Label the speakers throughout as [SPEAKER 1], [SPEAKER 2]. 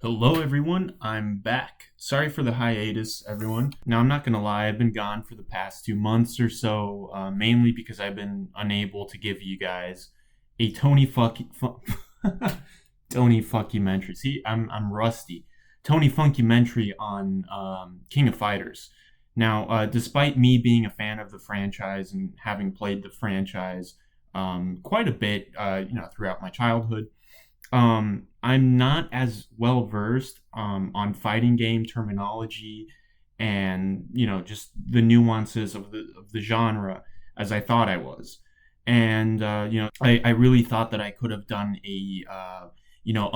[SPEAKER 1] Hello, everyone. I'm back. Sorry for the hiatus, everyone. Now, I'm not gonna lie, I've been gone for the past 2 months or so, mainly because I've been unable to give you guys a Tony Funkymentary. See, I'm rusty. Tony Funkymentary on King of Fighters. Now, despite me being a fan of the franchise and having played the franchise quite a bit, throughout my childhood. I'm not as well versed on fighting game terminology and just the nuances of the genre as I thought I was. And I really thought that I could have done a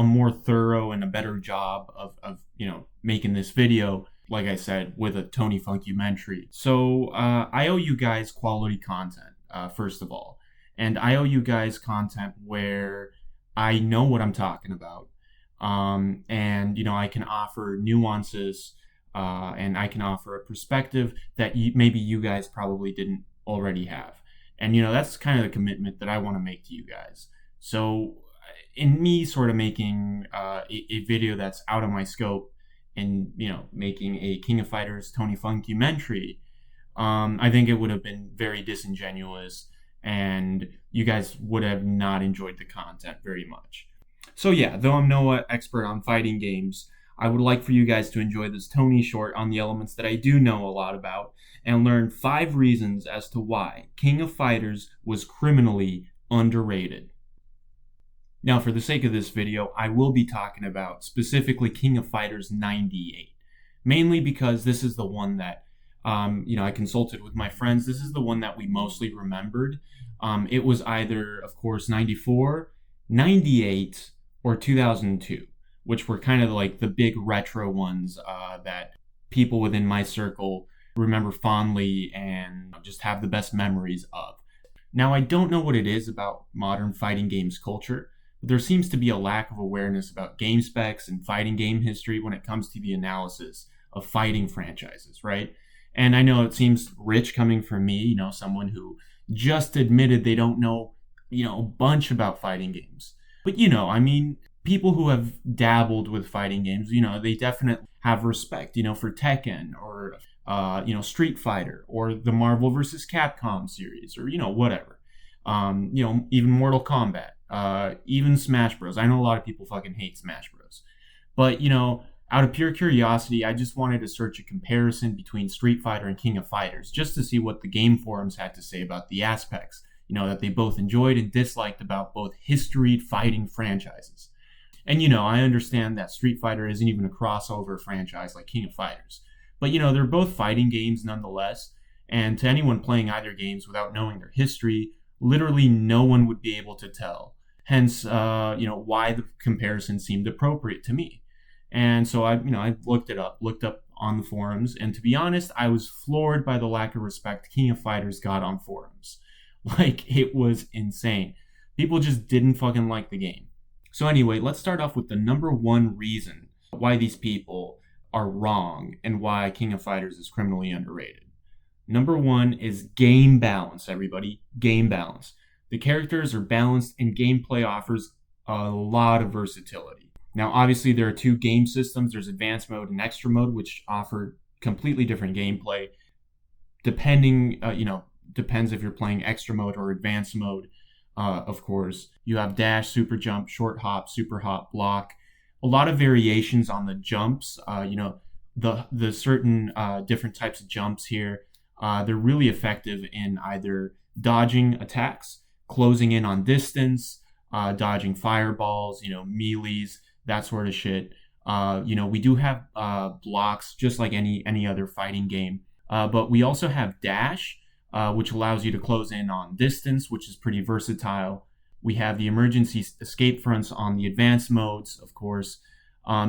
[SPEAKER 1] more thorough and a better job of making this video. Like I said, with a Tony Funkymentary. So I owe you guys quality content, first of all, and I owe you guys content where I know what I'm talking about. And I can offer nuances, and I can offer a perspective that maybe you guys probably didn't already have. And that's kind of the commitment that I want to make to you guys. So in me sort of making a video that's out of my scope and making a King of Fighters Tony Funkymentary, I think it would have been very disingenuous, and you guys would have not enjoyed the content very much. So yeah, though I'm no expert on fighting games, I would like for you guys to enjoy this Tony short on the elements that I do know a lot about and learn 5 reasons as to why King of Fighters was criminally underrated. Now, for the sake of this video, I will be talking about specifically King of Fighters 98, mainly because this is the one that I consulted with my friends. This is the one that we mostly remembered. It was either, of course, 94, 98, or 2002, which were kind of like the big retro ones that people within my circle remember fondly and just have the best memories of. Now, I don't know what it is about modern fighting games culture, but there seems to be a lack of awareness about game specs and fighting game history when it comes to the analysis of fighting franchises, right? And I know it seems rich coming from me, someone who just admitted they don't know, a bunch about fighting games. But, people who have dabbled with fighting games, they definitely have respect, for Tekken or, Street Fighter or the Marvel vs. Capcom series or, whatever. Even Mortal Kombat, even Smash Bros. I know a lot of people fucking hate Smash Bros. But, out of pure curiosity, I just wanted to search a comparison between Street Fighter and King of Fighters just to see what the game forums had to say about the aspects, that they both enjoyed and disliked about both historied fighting franchises. And, I understand that Street Fighter isn't even a crossover franchise like King of Fighters. But, they're both fighting games nonetheless. And to anyone playing either games without knowing their history, literally no one would be able to tell. Hence, why the comparison seemed appropriate to me. And so I looked up on the forums, and to be honest, I was floored by the lack of respect King of Fighters got on forums. Like, it was insane. People just didn't fucking like the game. So anyway, let's start off with the number one reason why these people are wrong and why King of Fighters is criminally underrated. Number one is game balance, everybody. Game balance. The characters are balanced and gameplay offers a lot of versatility. Now, obviously, there are 2 game systems. There's advanced mode and extra mode, which offer completely different gameplay. Depends if you're playing extra mode or advanced mode, of course. You have dash, super jump, short hop, super hop, block. A lot of variations on the jumps. The certain different types of jumps here. They're really effective in either dodging attacks, closing in on distance, dodging fireballs, melees, that sort of shit. We do have blocks just like any other fighting game. But we also have dash, which allows you to close in on distance, which is pretty versatile. We have the emergency escape fronts on the advanced modes, of course.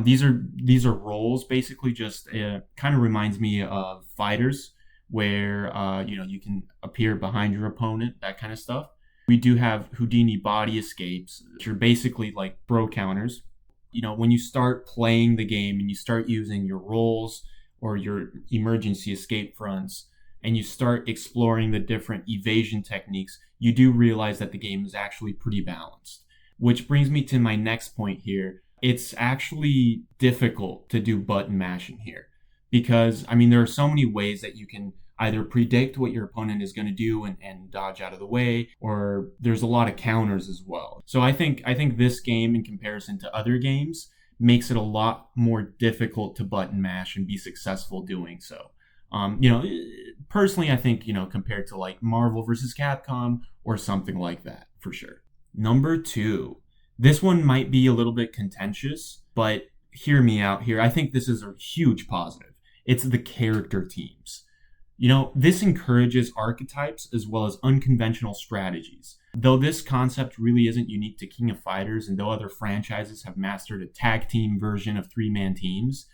[SPEAKER 1] These are roles, basically. Just kind of reminds me of fighters, where you can appear behind your opponent, that kind of stuff. We do have Houdini body escapes, which are basically like bro counters. When you start playing the game and you start using your roles or your emergency escape fronts, and you start exploring the different evasion techniques, you do realize that the game is actually pretty balanced. Which brings me to my next point here. it's actually difficult to do button mashing here because, I mean, there are so many ways that you can either predict what your opponent is going to do and dodge out of the way, or there's a lot of counters as well. So I think this game, in comparison to other games, makes it a lot more difficult to button mash and be successful doing so. Personally, I think, compared to like Marvel versus Capcom or something like that, for sure. Number 2. This one might be a little bit contentious, but hear me out here. I think this is a huge positive. It's the character teams. This encourages archetypes as well as unconventional strategies. Though this concept really isn't unique to King of Fighters, and though other franchises have mastered a tag team version of 3-man teams,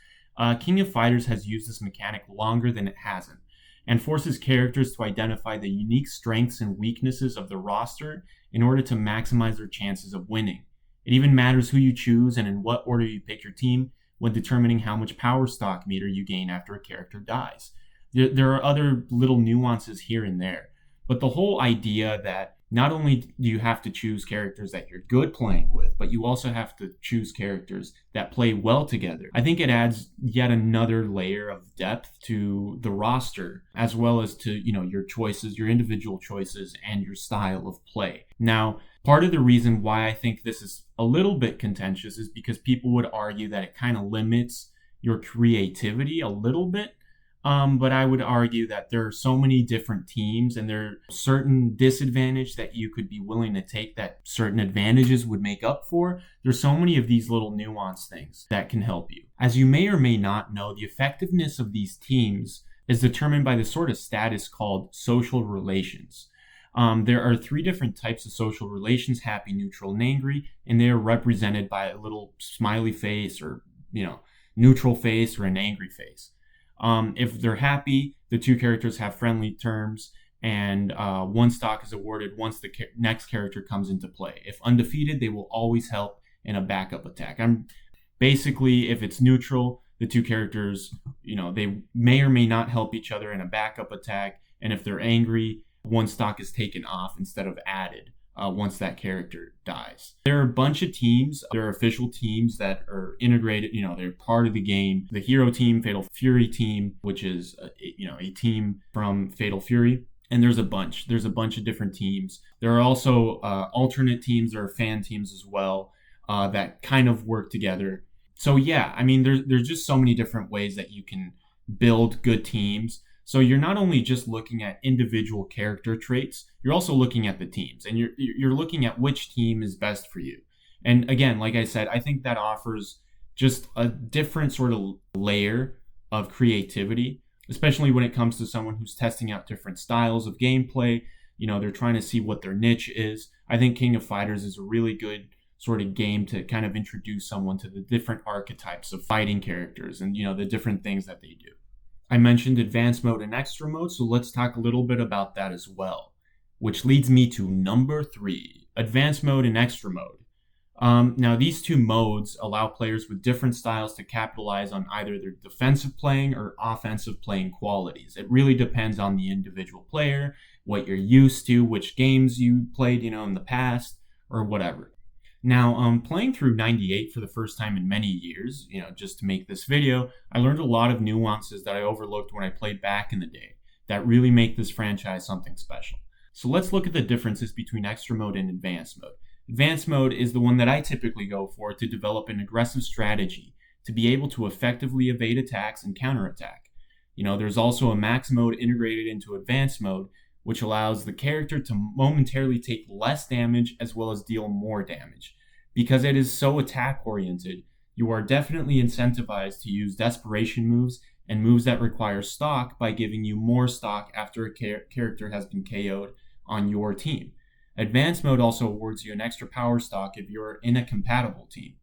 [SPEAKER 1] King of Fighters has used this mechanic longer than it hasn't, and forces characters to identify the unique strengths and weaknesses of the roster in order to maximize their chances of winning. It even matters who you choose and in what order you pick your team when determining how much power stock meter you gain after a character dies. There are other little nuances here and there, but the whole idea that not only do you have to choose characters that you're good playing with, but you also have to choose characters that play well together. I think it adds yet another layer of depth to the roster, as well as to, your choices, your individual choices, and your style of play. Now, part of the reason why I think this is a little bit contentious is because people would argue that it kind of limits your creativity a little bit. But I would argue that there are so many different teams and there are certain disadvantages that you could be willing to take that certain advantages would make up for. There's so many of these little nuanced things that can help you. As you may or may not know, the effectiveness of these teams is determined by the sort of status called social relations. There are 3 different types of social relations: happy, neutral, and angry, and they are represented by a little smiley face or, neutral face or an angry face. If they're happy, the 2 characters have friendly terms, and 1 stock is awarded once the next character comes into play. If undefeated, they will always help in a backup attack. Basically, if it's neutral, the 2 characters, they may or may not help each other in a backup attack, and if they're angry, 1 stock is taken off instead of added once that character dies. There are a bunch of teams. There are official teams that are integrated. They're part of the game. The hero team, Fatal Fury team, which is a team from Fatal Fury. And there's a bunch. There's a bunch of different teams. There are also alternate teams. There are fan teams as well that kind of work together. So yeah, I mean, there's just so many different ways that you can build good teams. So you're not only just looking at individual character traits, you're also looking at the teams, and you're looking at which team is best for you. And again, like I said, I think that offers just a different sort of layer of creativity, especially when it comes to someone who's testing out different styles of gameplay. They're trying to see what their niche is. I think King of Fighters is a really good sort of game to kind of introduce someone to the different archetypes of fighting characters and, the different things that they do. I mentioned advanced mode and extra mode, so let's talk a little bit about that as well, which leads me to number 3, advanced mode and extra mode. Now, these 2 modes allow players with different styles to capitalize on either their defensive playing or offensive playing qualities. It really depends on the individual player, what you're used to, which games you played, in the past, or whatever. Now, playing through 98 for the first time in many years, just to make this video, I learned a lot of nuances that I overlooked when I played back in the day that really make this franchise something special. So let's look at the differences between extra mode and advanced mode. Advanced mode is the one that I typically go for to develop an aggressive strategy to be able to effectively evade attacks and counterattack. There's also a max mode integrated into advanced mode, which allows the character to momentarily take less damage as well as deal more damage. Because it is so attack-oriented, you are definitely incentivized to use desperation moves and moves that require stock by giving you more stock after a character has been KO'd on your team. Advanced mode also awards you an extra power stock if you're in a compatible team.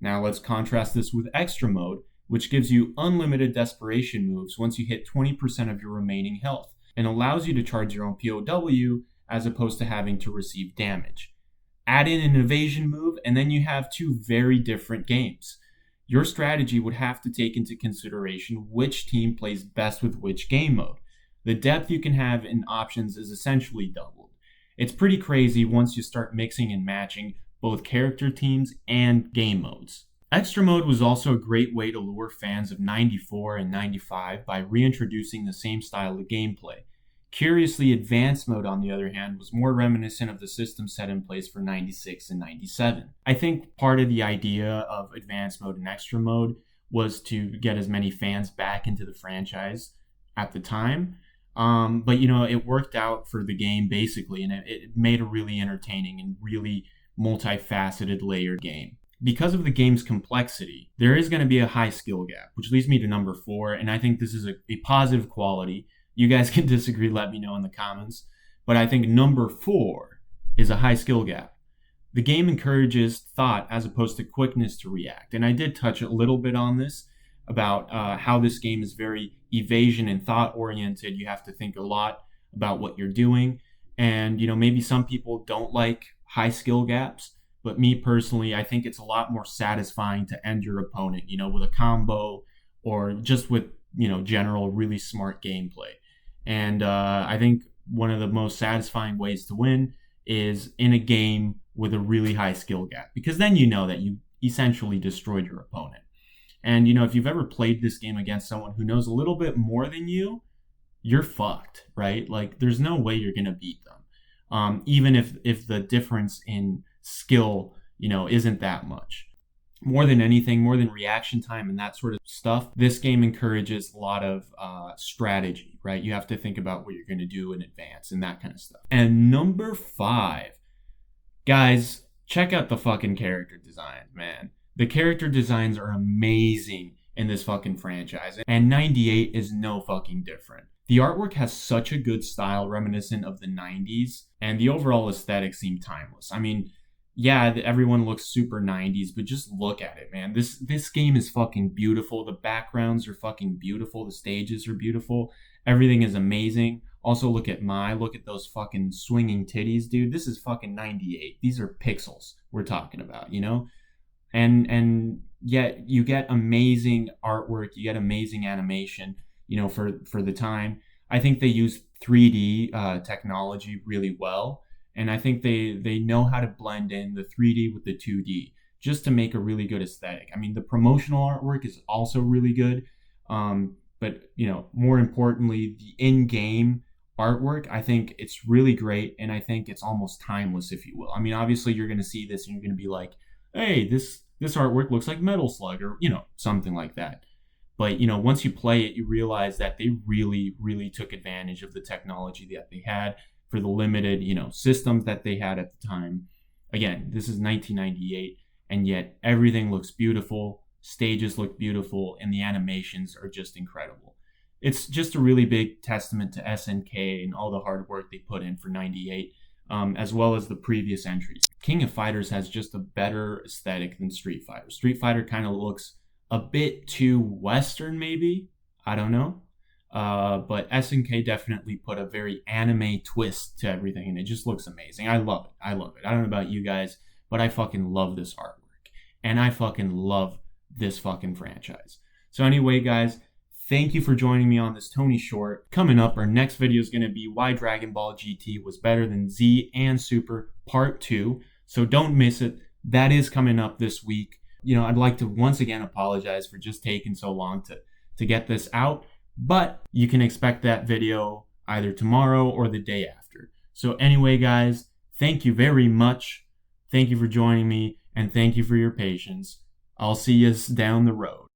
[SPEAKER 1] Now let's contrast this with extra mode, which gives you unlimited desperation moves once you hit 20% of your remaining health, and allows you to charge your own POW as opposed to having to receive damage. Add in an evasion move, and then you have 2 very different games. Your strategy would have to take into consideration which team plays best with which game mode. The depth you can have in options is essentially doubled. It's pretty crazy once you start mixing and matching both character teams and game modes. Extra mode was also a great way to lure fans of 94 and 95 by reintroducing the same style of gameplay. Curiously, advanced mode, on the other hand, was more reminiscent of the system set in place for 96 and 97. I think part of the idea of advanced mode and extra mode was to get as many fans back into the franchise at the time. But it worked out for the game basically, and it made a really entertaining and really multifaceted, layered game. Because of the game's complexity, there is going to be a high skill gap, which leads me to number 4, and I think this is a positive quality. You guys can disagree, let me know in the comments, but I think number 4 is a high skill gap. The game encourages thought as opposed to quickness to react, and I did touch a little bit on this about how this game is very evasion and thought oriented. You have to think a lot about what you're doing, and maybe some people don't like high skill gaps. But me personally, I think it's a lot more satisfying to end your opponent, with a combo or just with, general really smart gameplay. And I think one of the most satisfying ways to win is in a game with a really high skill gap, because then you know that you essentially destroyed your opponent. And, if you've ever played this game against someone who knows a little bit more than you, you're fucked, right? Like, there's no way you're going to beat them. Even if the difference in skill, isn't that much. More than anything, more than reaction time and that sort of stuff, this game encourages a lot of strategy, right? You have to think about what you're going to do in advance and that kind of stuff. And number 5, guys, check out the fucking character designs, man. The character designs are amazing in this fucking franchise, and 98 is no fucking different. The artwork has such a good style reminiscent of the 90s, and the overall aesthetic seemed timeless. I mean, yeah, everyone looks super 90s, but just look at it, man. This game is fucking beautiful. The backgrounds are fucking beautiful. The stages are beautiful. Everything is amazing. Also, look at those fucking swinging titties, dude. This is fucking 98. These are pixels we're talking about, And yet you get amazing artwork, you get amazing animation, for the time. I think they use 3D technology really well. And I think they know how to blend in the 3D with the 2D just to make a really good aesthetic. I mean, the promotional artwork is also really good. But, more importantly, the in-game artwork, I think it's really great. And I think it's almost timeless, if you will. I mean, obviously, you're going to see this and you're going to be like, hey, this artwork looks like Metal Slug or, something like that. But, once you play it, you realize that they really, really took advantage of the technology that they had for the limited, systems that they had at the time. Again, this is 1998, and yet everything looks beautiful, stages look beautiful, and the animations are just incredible. It's just a really big testament to SNK and all the hard work they put in for 98, as well as the previous entries. King of Fighters has just a better aesthetic than Street Fighter. Street Fighter kind of looks a bit too Western, maybe. I don't know. But SNK definitely put a very anime twist to everything, and it just looks amazing. I love it. I don't know about you guys, but I fucking love this artwork. And I fucking love this fucking franchise. So anyway, guys, thank you for joining me on this Tony Short. Coming up, our next video is going to be why Dragon Ball GT was better than Z and Super Part 2. So don't miss it. That is coming up this week. I'd like to once again apologize for just taking so long to get this out. But you can expect that video either tomorrow or the day after. So anyway, guys, thank you very much. Thank you for joining me, and thank you for your patience. I'll see you down the road.